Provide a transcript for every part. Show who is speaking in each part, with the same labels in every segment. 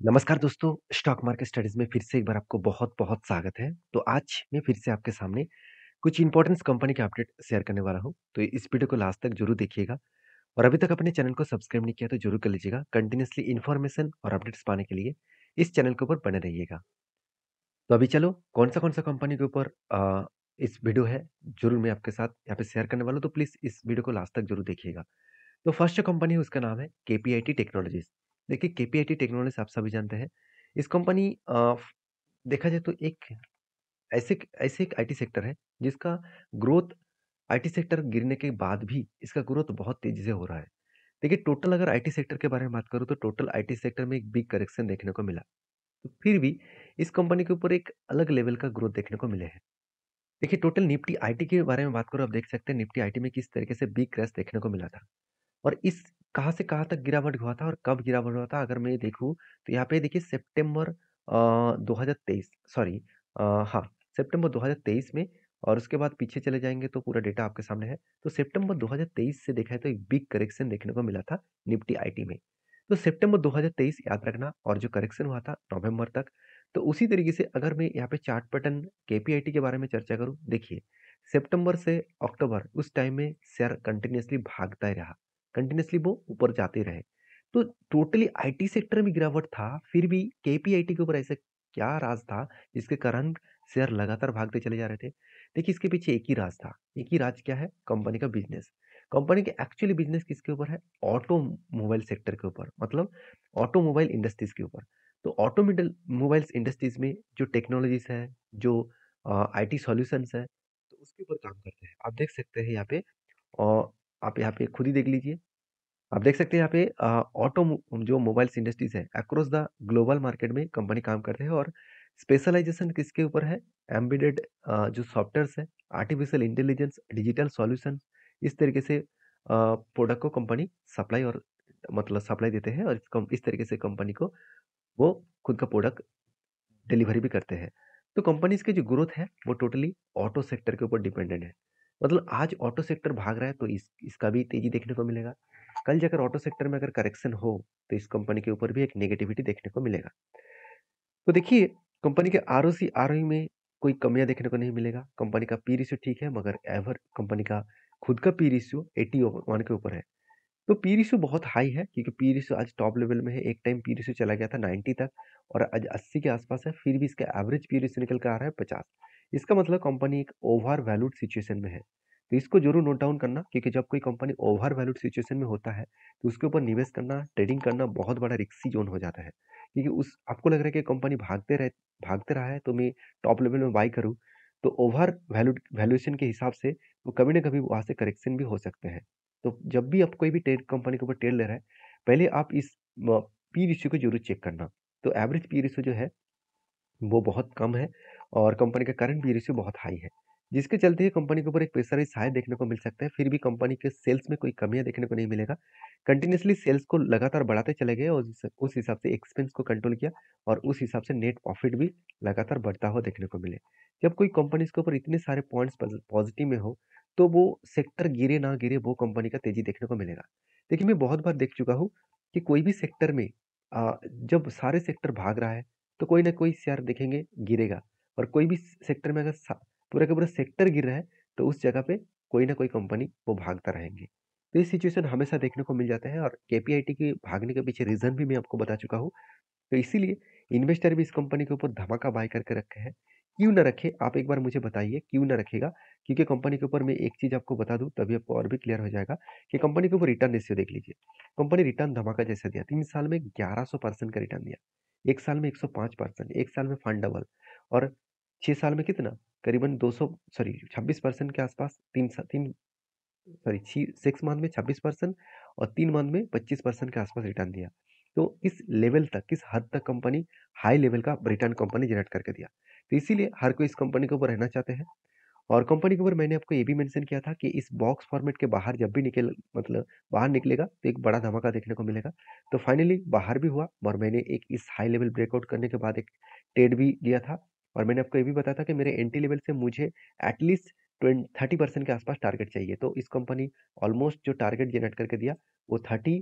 Speaker 1: नमस्कार दोस्तों, stock market studies में फिर से एक बार आपको बहुत-बहुत स्वागत है। तो आज मैं फिर से आपके सामने कुछ इम्पोर्टेंस कंपनी के अपडेट शेयर करने वाला हूँ। तो इस वीडियो को लास्ट तक ज़रूर देखिएगा और अभी तक अपने चैनल को सब्सक्राइब नहीं किया तो ज़रूर कर लीजिएगा। कंटिन्यूअसली इन्फॉर्मेशन और अपडेट्स पाने के लिए इस चैनल के ऊपर बने रहिएगा। तो अभी चलो कौन-सा कंपनी के ऊपर इस वीडियो है, ज़रूर मैं आपके साथ यहाँ पे शेयर करने वाला हूँ, तो प्लीज़ इस वीडियो को लास्ट तक ज़रूर देखिएगा। तो फर्स्ट जो कंपनी है उसका नाम है केपीआईटी टेक्नोलॉजीज़। देखिए केपीआईटी टेक्नोलॉजीज़ आप सभी जानते हैं। इस कंपनी देखा जाए तो ऐसे एक आईटी सेक्टर है जिसका ग्रोथ आईटी सेक्टर गिरने के बाद भी इसका ग्रोथ बहुत तेज़ी से हो रहा है। देखिए टोटल अगर आईटी सेक्टर के बारे में बात करूँ तो टोटल आईटी सेक्टर में एक बिग करेक्शन देखने को मिला। तो फिर भी इस कंपनी के ऊपर एक अलग लेवल का ग्रोथ देखने को मिले हैं। देखिए टोटल निफ्टी आईटी के बारे में बात करूँ आप देख सकते हैं निफ्टी आईटी में किस तरीके से बिग क्रैश देखने को मिला था। और इस कहाँ से कहाँ तक गिरावट हुआ था और कब गिरावट हुआ था अगर मैं देखूँ तो यहाँ पे देखिए सितंबर 2023 सॉरी हाँ, सितंबर 2023 में और उसके बाद पीछे चले जाएँगे तो पूरा डेटा आपके सामने है। तो सितंबर 2023 से देखा है तो एक बिग करेक्शन देखने को मिला था निफ्टी आईटी में। तो सितंबर 2023 याद रखना और जो करेक्शन हुआ था नवंबर तक, तो उसी तरीके से अगर मैं यहाँ पे चार्ट पैटर्न केपीआईटी के बारे में चर्चा करूँ, देखिए सितंबर से अक्टूबर उस टाइम में शेयर कंटिन्यूअसली भागता ही रहा। कंटिन्यूअसली वो ऊपर जाते रहे। तो टोटली आईटी सेक्टर में गिरावट था, फिर भी केपीआईटी के ऊपर ऐसा क्या राज था, जिसके कारण शेयर लगातार भागते चले जा रहे थे? देखिए, इसके पीछे एक ही राज था। एक ही राज क्या है? कंपनी का बिज़नेस। कंपनी का एक्चुअली बिज़नेस किसके ऊपर है? ऑटोमोबाइल सेक्टर के ऊपर, मतलब ऑटोमोबाइल इंडस्ट्रीज़ के ऊपर। तो ऑटोमिडल मोबाइल्स इंडस्ट्रीज़ में जो टेक्नोलॉजीज़ है, जो आईटी सॉल्यूशंस है, तो उसके ऊपर काम करते हैं। आप देख सकते हैं यहाँ पे आप यहाँ पे खुद ही देख लीजिए। आप देख सकते हैं यहाँ पे जो मोबाइल्स इंडस्ट्रीज़ है अक्रॉस द ग्लोबल मार्केट में कंपनी काम करते हैं और स्पेशलाइज़ेशन किसके ऊपर है? एम्बेडेड जो सॉफ्टवेयर्स है, आर्टिफिशियल इंटेलिजेंस, डिजिटल सॉल्यूशंस इस तरीके से प्रोडक्ट को कंपनी सप्लाई और मतलब सप्लाई देते हैं और इस तरीके से कंपनी को वो खुद का प्रोडक्ट डिलीवरी भी करते हैं। तो कंपनीज़ की जो ग्रोथ है वो टोटली ऑटो सेक्टर के ऊपर डिपेंडेंट है। मतलब आज ऑटो सेक्टर भाग रहा है तो इसका भी तेज़ी देखने को मिलेगा। कल जाकर ऑटो सेक्टर में अगर करेक्शन हो तो इस कंपनी के ऊपर भी एक नेगेटिविटी देखने को मिलेगा। तो देखिए कंपनी के आरओसी आरओई में कोई कमियाँ देखने को नहीं मिलेगा। कंपनी का पी रेशियो ठीक है मगर एवर कंपनी का खुद का पी रेशियो 81 के ऊपर है। तो पी रेशियो बहुत हाई है क्योंकि पी रेशियो आज टॉप लेवल में है। एक टाइम पी रेशियो चला गया था 90 तक और आज 80 के आसपास है, फिर भी इसका एवरेज पी रेशियो निकल कर आ रहा है 50। इसका मतलब कंपनी एक ओवर वैल्यूड सिचुएशन में है। तो इसको ज़रूर नोट डाउन करना क्योंकि जब कोई कंपनी ओवर वैल्यूड सिचुएशन में होता है, तो उसके ऊपर निवेश करना, ट्रेडिंग करना बहुत बड़ा रिस्की ज़ोन हो जाता है। क्योंकि उस आपको लग रहा है कि कंपनी भागते रहा है तो मैं टॉप लेवल में बाय करूँ, तो ओवर वैल्यूड वैल्यूएशन के हिसाब से वो कभी न कभी वहाँ से करेक्शन भी हो सकते हैं। तो जब भी आप कोई भी ट्रेड कंपनी के ऊपर ट्रेड ले रहे हैं, पहले आप इस पी रेशियो को ज़रूर चेक करना। तो एवरेज पी रेशियो जो है, वो बहुत कम है और कंपनी का करंट पी रेशियो बहुत हाई है। जिसके चलते कंपनी के ऊपर एक प्रेशराइज़ शायद देखने को मिल सकता है, फिर भी कंपनी के सेल्स में कोई कमियाँ देखने को नहीं मिलेगा। कंटिन्यूअसली सेल्स को लगातार बढ़ाते चले गए और उस हिसाब से एक्सपेंस को कंट्रोल किया और उस हिसाब से नेट प्रॉफिट भी लगातार बढ़ता हुआ देखने को मिले। जब कोई कंपनीज़ के ऊपर इतने सारे पॉइंट्स पॉज़िटिव में हो, तो वो सेक्टर गिरे ना गिरे वो कंपनी का तेज़ी देखने को मिलेगा। देखिए मैं बहुत बार देख चुका हूँ कि कोई भी सेक्टर में जब सारे सेक्टर भाग रहा है, तो कोई ना कोई शेयर देखेंगे गिरेगा और कोई भी सेक्टर में अगर पूरा का पूरा सेक्टर गिर रहा है, तो उस जगह पे कोई ना कोई कंपनी वो भागता रहेंगे। तो ये सिचुएशन हमेशा देखने को मिल जाता है और केपीआईटी के भागने के पीछे रीज़न भी मैं आपको बता चुका हूँ। तो इसीलिए इन्वेस्टर भी इस कंपनी के ऊपर धमाका बाय करके रखे हैं। क्यों ना रखे? आप एक बार मुझे बताइए क्यों ना रखेगा? क्योंकि कंपनी के ऊपर मैं एक चीज़ आपको बता दूँ तभी आपको और भी क्लियर हो जाएगा कि कंपनी के ऊपर रिटर्न रेशियो देख लीजिए। कंपनी रिटर्न धमाका जैसा दिया, 3 साल में 1100% का रिटर्न दिया। 1 साल में 105%, 1 साल में फंड डबल और 6 साल में कितना? करीबन 200 सॉरी 26% के आसपास 3 सॉरी 6 मंथ में 26% और 3 मंथ में 25% के आसपास रिटर्न दिया। तो इस लेवल तक, किस हद तक कंपनी हाई लेवल का रिटर्न कंपनी जनरेट करके दिया। तो इसीलिए हर कोई इस कंपनी के ऊपर रहना चाहते हैं और कंपनी के ऊपर मैंने आपको ये भी मेंशन किया था कि इस बॉक्स फॉर्मेट के बाहर जब भी बाहर निकलेगा तो एक बड़ा धमाका देखने को मिलेगा। तो फाइनली बाहर भी हुआ और मैंने एक इस हाई लेवल ब्रेकआउट करने के बाद एक ट्रेड भी लिया था और मैंने आपको ये भी बताया था कि मेरे एंट्री लेवल से मुझे एटलीस्ट 30% के आसपास टारगेट चाहिए। तो इस कंपनी ऑलमोस्ट जो टारगेट जनरेट करके दिया वो 30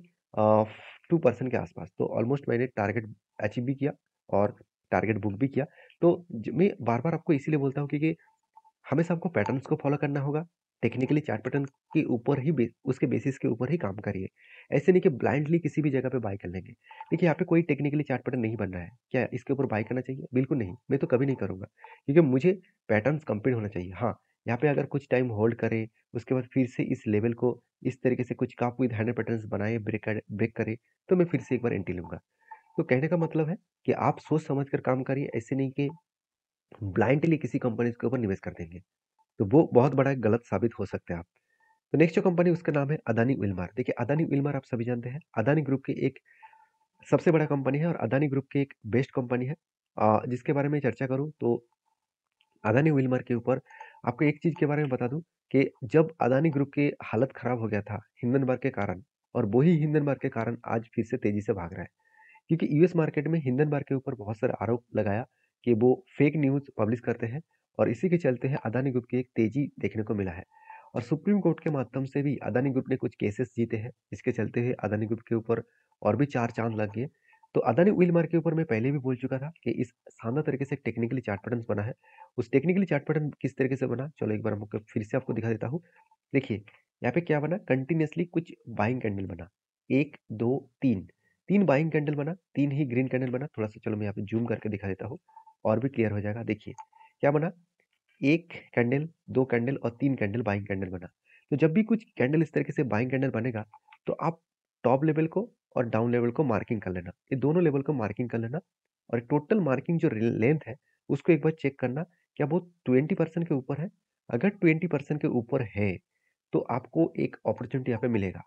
Speaker 1: 2% के आसपास। तो ऑलमोस्ट मैंने टारगेट अचीव भी किया और टारगेट बुक भी किया। तो मैं बार बार आपको इसीलिए बोलता हूँ क्योंकि हमेशा आपको पैटर्न्स को फॉलो करना होगा। टेक्निकली चार्ट पैटर्न के ऊपर ही उसके बेसिस के ऊपर ही काम करिए। ऐसे नहीं कि ब्लाइंडली किसी भी जगह पे बाय कर लेंगे। देखिए यहाँ पे कोई टेक्निकली चार्ट पैटर्न नहीं बन रहा है, क्या इसके ऊपर बाय करना चाहिए? बिल्कुल नहीं, मैं तो कभी नहीं करूंगा, क्योंकि मुझे पैटर्न्स कंप्लीट होना चाहिए। हाँ, यहाँ पे अगर कुछ टाइम होल्ड करे, उसके बाद फिर से इस लेवल को इस तरीके से कुछ काप विद हैंडल पैटर्न्स बनाए, ब्रेक करे, तो मैं फिर से एक बार एंट्री लूंगा। तो कहने का मतलब है कि आप सोच समझ कर काम करिए, ऐसे नहीं कि ब्लाइंडली किसी कंपनी के ऊपर निवेश कर देंगे, तो वो बहुत बड़ा गलत साबित हो सकते हैं आप। तो नेक्स्ट जो कंपनी उसका नाम है अदानी विल्मार। देखिए अदानी विल्मार आप सभी जानते हैं, अदानी ग्रुप की एक सबसे बड़ा कंपनी है और अदानी ग्रुप की एक बेस्ट कंपनी है। जिसके बारे में चर्चा करूं तो अदानी विल्मार के ऊपर आपको एक चीज के बारे में बता दूं कि जब अदानी ग्रुप की हालत खराब हो गया था हिंडनबर्ग के कारण, और वही हिंडनबर्ग के कारण आज फिर से तेजी से भाग रहा है, क्योंकि यूएस मार्केट में हिंडनबर्ग के ऊपर बहुत सारे आरोप लगाया कि वो फेक न्यूज पब्लिश करते हैं, और इसी के चलते हैं अदानी ग्रुप की एक तेजी देखने को मिला है। और सुप्रीम कोर्ट के माध्यम से भी अदानी ग्रुप ने कुछ केसेस जीते हैं, इसके चलते हुए अदानी ग्रुप के ऊपर और भी चार चांद लग गए। तो अदानी व्हील मार्क के ऊपर मैं पहले भी बोल चुका था कि इस शानदार तरीके से टेक्निकली चार्ट पैटर्न बना है। उस टेक्निकली चार्ट पैटर्न किस तरीके से बना, चलो एक बार हम फिर से आपको दिखा देता हूँ। देखिए यहाँ पे क्या बना, कंटिन्यूअसली कुछ बाइंग कैंडल बना, एक दो तीन, तीन बाइंग कैंडल बना, तीन ही ग्रीन कैंडल बना। थोड़ा सा चलो मैं यहाँ पे जूम करके दिखा देता हूँ और भी क्लियर हो जाएगा। देखिए क्या बना, एक कैंडल, दो कैंडल और तीन कैंडल बाइंग कैंडल बना। तो जब भी कुछ कैंडल इस तरीके से बाइंग कैंडल बनेगा, तो आप टॉप लेवल को और डाउन लेवल को मार्किंग कर लेना, ये दोनों लेवल को मार्किंग कर लेना, और टोटल मार्किंग जो लेंथ है उसको एक बार चेक करना, क्या वो 20% के ऊपर है? अगर 20% के ऊपर है तो आपको एक अपॉर्चुनिटी यहाँ पे मिलेगा।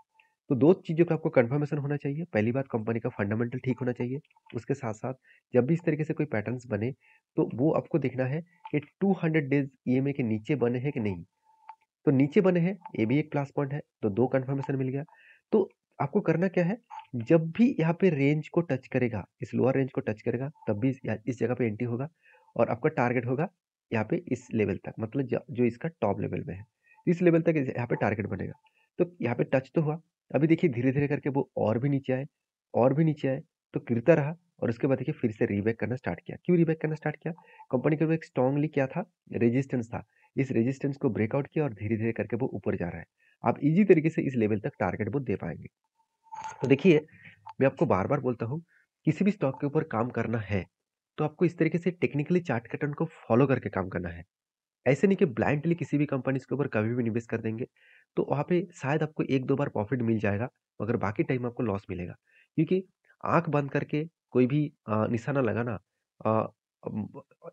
Speaker 1: तो दो चीज़ों का आपको कंफर्मेशन होना चाहिए। पहली बात, कंपनी का फंडामेंटल ठीक होना चाहिए। उसके साथ साथ जब भी इस तरीके से कोई पैटर्न्स बने, तो वो आपको देखना है कि 200 डेज ईएमए के नीचे बने हैं कि नहीं। तो नीचे बने हैं, ये भी एक प्लस पॉइंट है, तो दो कंफर्मेशन मिल गया। तो आपको करना क्या है, जब भी यहाँ पे रेंज को टच करेगा, इस लोअर रेंज को टच करेगा, तब भी इस जगह पे एंट्री होगा, और आपका टारगेट होगा यहाँ पे इस लेवल तक, मतलब जो इसका टॉप लेवल में है, इस लेवल तक यहाँ पे टारगेट बनेगा। तो यहाँ पे टच तो हुआ, अभी देखिए धीरे धीरे करके वो और भी नीचे आए, और भी नीचे आए, तो गिरता रहा, और उसके बाद देखिए फिर से रीबैक करना स्टार्ट किया। क्यों रीबैक करना स्टार्ट किया? कंपनी के एक स्ट्रांगली क्या था, रेजिस्टेंस था। इस रेजिस्टेंस को ब्रेकआउट किया और धीरे धीरे करके वो ऊपर जा रहा है। आप इजी तरीके से इस लेवल तक टारगेट वो दे पाएंगे। तो देखिए मैं आपको बार बार बोलता हूँ, किसी भी स्टॉक के ऊपर काम करना है तो आपको इस तरीके से टेक्निकली चार्ट पैटर्न को फॉलो करके काम करना है। ऐसे नहीं कि ब्लाइंडली किसी भी कंपनी के ऊपर कभी भी निवेश कर देंगे, तो वहाँ पे शायद आपको एक दो बार प्रॉफिट मिल जाएगा, मगर बाकी टाइम आपको लॉस मिलेगा। क्योंकि आंख बंद करके कोई भी निशाना लगाना, अ,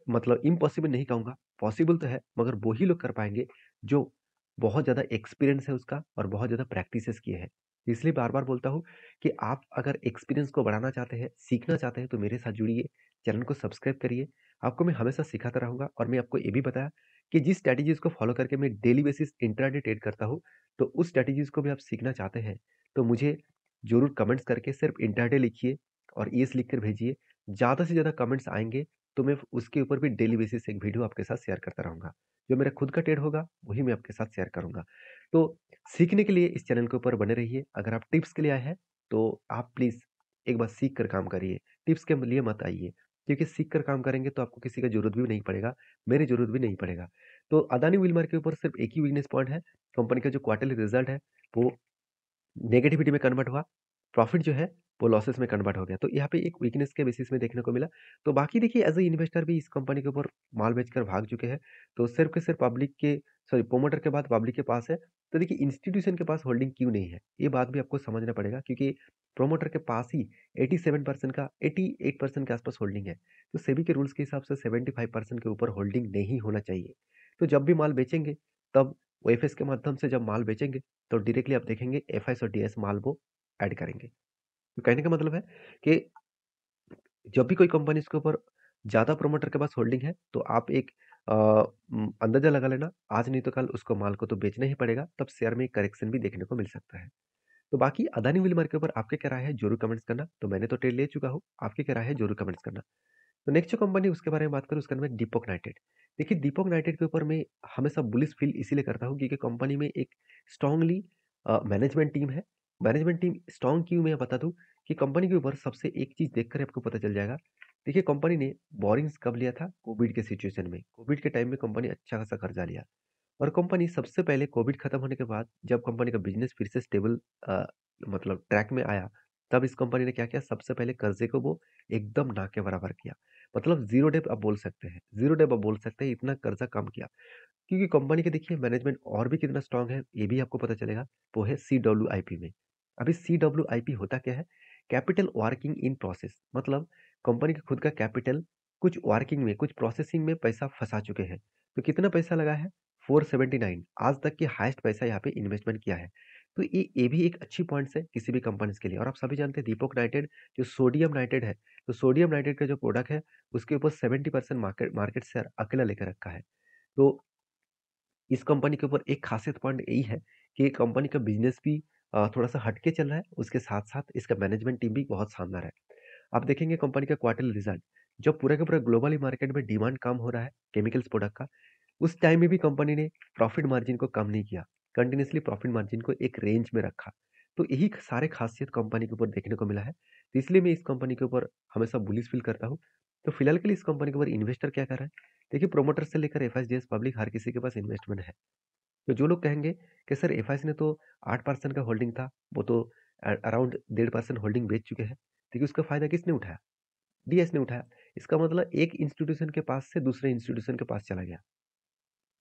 Speaker 1: मतलब इम्पॉसिबल नहीं कहूँगा, पॉसिबल तो है, मगर वही लोग कर पाएंगे जो बहुत ज़्यादा एक्सपीरियंस है उसका और बहुत ज़्यादा प्रैक्टिसेस किए हैं। इसलिए बार बार बोलता हूँ कि आप अगर एक्सपीरियंस को बढ़ाना चाहते हैं, सीखना चाहते हैं, तो मेरे साथ जुड़िए, चैनल को सब्सक्राइब करिए। आपको मैं हमेशा सिखाता रहूँगा, और मैं आपको ये भी बताया कि जिस स्ट्रैटेजीज़ को फॉलो करके मैं डेली बेसिस इंट्राडे ट्रेड करता हूँ, तो उस स्ट्रैटेजीज़ को भी आप सीखना चाहते हैं, तो मुझे ज़रूर कमेंट्स करके सिर्फ इंट्राडे लिखिए और येस लिख कर भेजिए। ज़्यादा से ज़्यादा कमेंट्स आएँगे, तो मैं उसके ऊपर भी डेली बेसिस एक वीडियो आपके साथ शेयर करता रहूँगा। जो मेरा खुद का ट्रेड होगा, वही मैं आपके साथ शेयर करूँगा। तो सीखने के लिए इस चैनल के ऊपर बने रहिए। अगर आप टिप्स के लिए आए हैं, तो आप प्लीज़ एक बार सीख कर काम करिए। टिप्स के लिए मत आइए, क्योंकि सीख कर काम करेंगे तो आपको किसी का ज़रूरत भी नहीं पड़ेगा, मेरी ज़रूरत भी नहीं पड़ेगा। तो अदानी विल्मर के ऊपर सिर्फ एक ही वीकनेस पॉइंट है, कंपनी का जो क्वार्टरली रिजल्ट है, वो नेगेटिविटी में कन्वर्ट हुआ, प्रॉफिट जो है वो लॉसेस में कन्वर्ट हो गया। तो यहाँ पे एक वीकनेस के बेसिस में देखने को मिला। तो बाकी देखिए एज़ अ इन्वेस्टर भी इस कंपनी के ऊपर माल बेचकर भाग चुके हैं। तो सिर्फ के सिर्फ पब्लिक के, सॉरी, प्रोमोटर के बाद पब्लिक के पास है। तो देखिए इंस्टीट्यूशन के पास होल्डिंग क्यों नहीं है? ये बात भी आपको समझना पड़ेगा, क्योंकि प्रोमोटर के पास ही 87% का 88% के आसपास होल्डिंग है। तो सेबी के रूल्स के हिसाब से 75% के ऊपर होल्डिंग नहीं होना चाहिए। तो जब भी माल बेचेंगे, तब ओएफएस के माध्यम से जब माल बेचेंगे, तो डायरेक्टली आप देखेंगे एफआईएस और डीएस माल वो ऐड करेंगे। तो कहने का मतलब है कि जब भी कोई कंपनी इसके ऊपर ज़्यादा प्रोमोटर के पास होल्डिंग है, तो आप एक अंदाज़ा लगा लेना, आज नहीं तो कल उसको माल को तो बेचना ही पड़ेगा, तब शेयर में एक करेक्शन भी देखने को मिल सकता है। तो बाकी अदानी विल्मर के ऊपर आपकी क्या राय है, ज़रूर कमेंट्स करना। तो मैंने तो ट्रेड ले चुका हूँ, आपकी क्या राय है, ज़रूर कमेंट्स करना। तो नेक्स्ट जो कंपनी उसके बारे में बात करूँ, उसका नाम है दीपक नाइटेड। देखिए दीपक नाइटेड के ऊपर मैं हमेशा बुलिश फील इसीलिए करता हूँ, क्योंकि कंपनी में एक स्ट्रांगली मैनेजमेंट टीम है। मैनेजमेंट टीम स्ट्रांग क्यों, मैं बता दूं कि कंपनी के ऊपर सबसे एक चीज़ देखकर आपको पता चल जाएगा। देखिए कंपनी ने बोरिंग्स कब लिया था? कोविड के सिचुएशन में। कोविड के टाइम में कंपनी अच्छा खासा कर्जा लिया और कंपनी सबसे पहले कोविड खत्म होने के बाद जब कंपनी का बिज़नेस फिर से स्टेबल मतलब ट्रैक में आया, तब इस कंपनी ने क्या किया? सबसे पहले कर्जे को वो एकदम ना के बराबर किया। मतलब ज़ीरो डेब्ट आप बोल सकते हैं। ज़ीरो डेब्ट आप बोल सकते हैं, इतना कर्जा कम किया। क्योंकि कंपनी के देखिए मैनेजमेंट और भी कितना स्ट्रांग है, ये भी आपको पता चलेगा, वो है सीडब्ल्यूआईपी में। अभी सीडब्ल्यूआईपी होता क्या है? कैपिटल वर्किंग इन प्रोसेस मतलब कंपनी का खुद का कैपिटल कुछ वर्किंग में, कुछ प्रोसेसिंग में पैसा फँसा चुके हैं। तो कितना पैसा लगा है? 479 आज तक की हाईएस्ट पैसा यहाँ पे इन्वेस्टमेंट किया है। तो ये भी एक अच्छी पॉइंट्स है किसी भी कंपनीज़ के लिए और आप सभी जानते हैं दीपक नाइट्रेट जो सोडियम नाइट्रेट है, तो सोडियम नाइट्रेट का जो प्रोडक्ट है, उसके ऊपर 70% मार्केट मार्केट शेयर अकेला लेकर रखा है। तो इस कंपनी के ऊपर एक खासियत पॉइंट यही है कि कंपनी का बिजनेस भी थोड़ा-सा हट के चल रहा है, उसके साथ-साथ इसका मैनेजमेंट टीम भी बहुत शानदार है। आप देखेंगे कंपनी का क्वार्टरली रिजल्ट, जब पूरा का पूरा ग्लोबली मार्केट में डिमांड कम हो रहा है केमिकल्स प्रोडक्ट का, उस टाइम में भी कंपनी ने प्रॉफिट मार्जिन को कम नहीं किया, कंटिन्यूअसली प्रॉफिट मार्जिन को एक रेंज में रखा। तो यही सारे खासियत कंपनी के ऊपर देखने को मिला है, तो इसलिए मैं इस कंपनी के ऊपर हमेशा बुलिश फील करता हूँ। तो फिलहाल के लिए इस कंपनी के ऊपर इन्वेस्टर क्या कर रहा है? देखिए प्रोमोटर से लेकर एफआईजीएस पब्लिक हर किसी के पास इन्वेस्टमेंट है। तो जो लोग कहेंगे कि सर एफआईसी ने तो 8% का होल्डिंग था, वो तो अराउंड 1.5% होल्डिंग बेच चुके हैं। देखिए उसका फ़ायदा किसने उठाया? डीएस ने उठाया। इसका मतलब एक इंस्टीट्यूशन के पास से दूसरे इंस्टीट्यूशन के पास चला गया।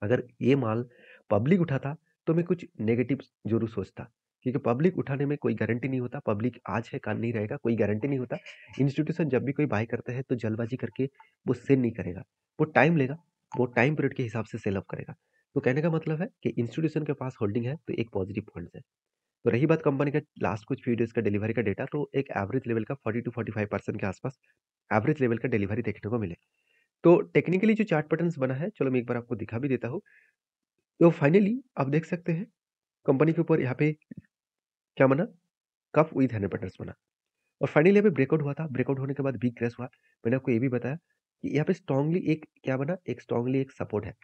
Speaker 1: अगर ये माल पब्लिक उठाता तो मैं कुछ नेगेटिव ज़रूर सोचता, क्योंकि पब्लिक उठाने में कोई गारंटी नहीं होता, पब्लिक आज है कल नहीं रहेगा, कोई गारंटी नहीं होता। इंस्टीट्यूशन जब भी कोई बाय करता है तो जल्दबाजी करके वो सेल नहीं करेगा, वो टाइम लेगा, वो टाइम पीरियड के हिसाब से सेल अप करेगा। तो कहने का मतलब है कि इंस्टीट्यूशन के पास होल्डिंग है तो एक पॉजिटिव पॉइंट्स है। तो रही बात कंपनी का लास्ट कुछ फ्यू डेज़ का डिलीवरी का डेटा, तो एक एवरेज लेवल का 40 टू 45% के आसपास एवरेज लेवल का डिलीवरी देखने को मिले। तो टेक्निकली जो चार्ट पैटर्न्स बना है, चलो मैं एक बार आपको दिखा भी देता हूँ। तो फाइनली आप देख सकते हैं कंपनी के ऊपर यहाँ पे क्या बना? कप विद 100 पैटर्न्स बना और फाइनली यहाँ पे ब्रेकआउट हुआ था। ब्रेकआउट होने के बाद बिग क्रैश हुआ। मैंने आपको ये भी बताया कि यहाँ पे स्ट्रांगली एक क्या बना? एक स्ट्रांगली एक सपोर्ट है।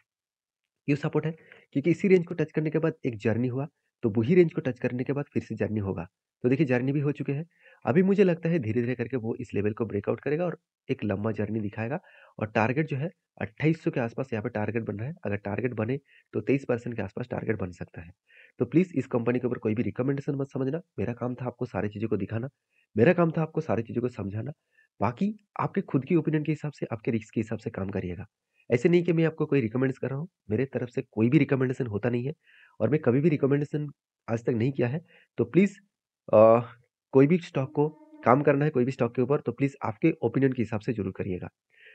Speaker 1: क्यों सपोर्ट है? क्योंकि इसी रेंज को टच करने के बाद एक जर्नी हुआ, तो वही रेंज को टच करने के बाद फिर से जर्नी होगा। तो देखिए जर्नी भी हो चुके हैं। अभी मुझे लगता है धीरे-धीरे करके वो इस लेवल को ब्रेकआउट करेगा और एक लंबा जर्नी दिखाएगा और टारगेट जो है 2800 के आसपास यहाँ पे टारगेट बन रहा है। अगर टारगेट बने तो 23% के आसपास टारगेट बन सकता है। तो प्लीज़ इस कंपनी के ऊपर कोई भी रिकमेंडेशन मत समझना। मेरा काम था आपको सारी चीज़ों को दिखाना। मेरा काम था आपको सारी चीज़ों को समझाना। बाकी आपके खुद की ओपिनियन के हिसाब से, आपके रिस्क के हिसाब से काम करिएगा। ऐसे नहीं कि मैं आपको कोई रिकमेंड्स कर रहा हूँ, मेरे तरफ से कोई भी रिकमेंडेशन होता नहीं है और मैं कभी भी रिकमेंडेशन आज तक नहीं किया है। तो प्लीज़ अ, कोई भी स्टॉक को काम करना है कोई भी स्टॉक के ऊपर तो प्लीज़ आपके ओपिनियन के हिसाब से ज़रूर करिएगा।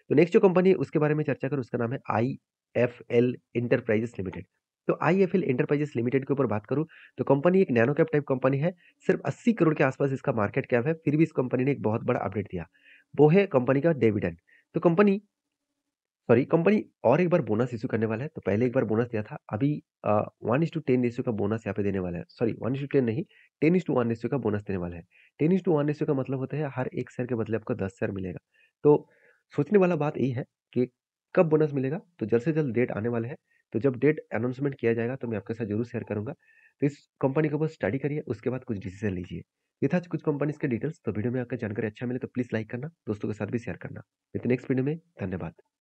Speaker 1: तो नेक्स्ट जो कंपनी है उसके बारे में चर्चा करूँ उसका नाम है आईएफएल एंटरप्राइजेज़ लिमिटेड। तो आईएफएल एंटरप्राइजेज़ लिमिटेड के ऊपर बात करूँ तो कंपनी एक नैनो कैप टाइप कंपनी है। सिर्फ 80 करोड़ के आसपास इसका मार्केट कैप है, फिर भी इस कंपनी ने एक बहुत बड़ा अपडेट दिया। वो है कंपनी का डिविडेंड। तो कंपनी और एक बार बोनस इश्यू करने वाला है। तो पहले एक बार बोनस दिया था, अभी 1:10 रेशियो का बोनस यहाँ पे देने वाला है। सॉरी 1:10 नहीं, 10:1 रेशियो का बोनस देने वाला है। 10:1 रेशियो का मतलब होता है हर 1 शेयर के बदले आपको 10 शेयर मिलेगा। तो सोचने वाला बात यही है कि कब बोनस मिलेगा? तो जल्द से जल्द डेट आने वाले हैं। तो जब डेट अनाउंसमेंट किया जाएगा तो मैं आपके साथ ज़रूर शेयर करूँगा। तो इस कंपनी के ऊपर स्टडी करिए, उसके बाद कुछ डिसीज़न लीजिए। ये था कुछ कंपनीज़ के डिटेल्स। तो वीडियो में आपको जानकारी अच्छा मिले तो प्लीज़ लाइक करना, दोस्तों के साथ भी शेयर करना। मिलते हैं नेक्स्ट वीडियो में। धन्यवाद।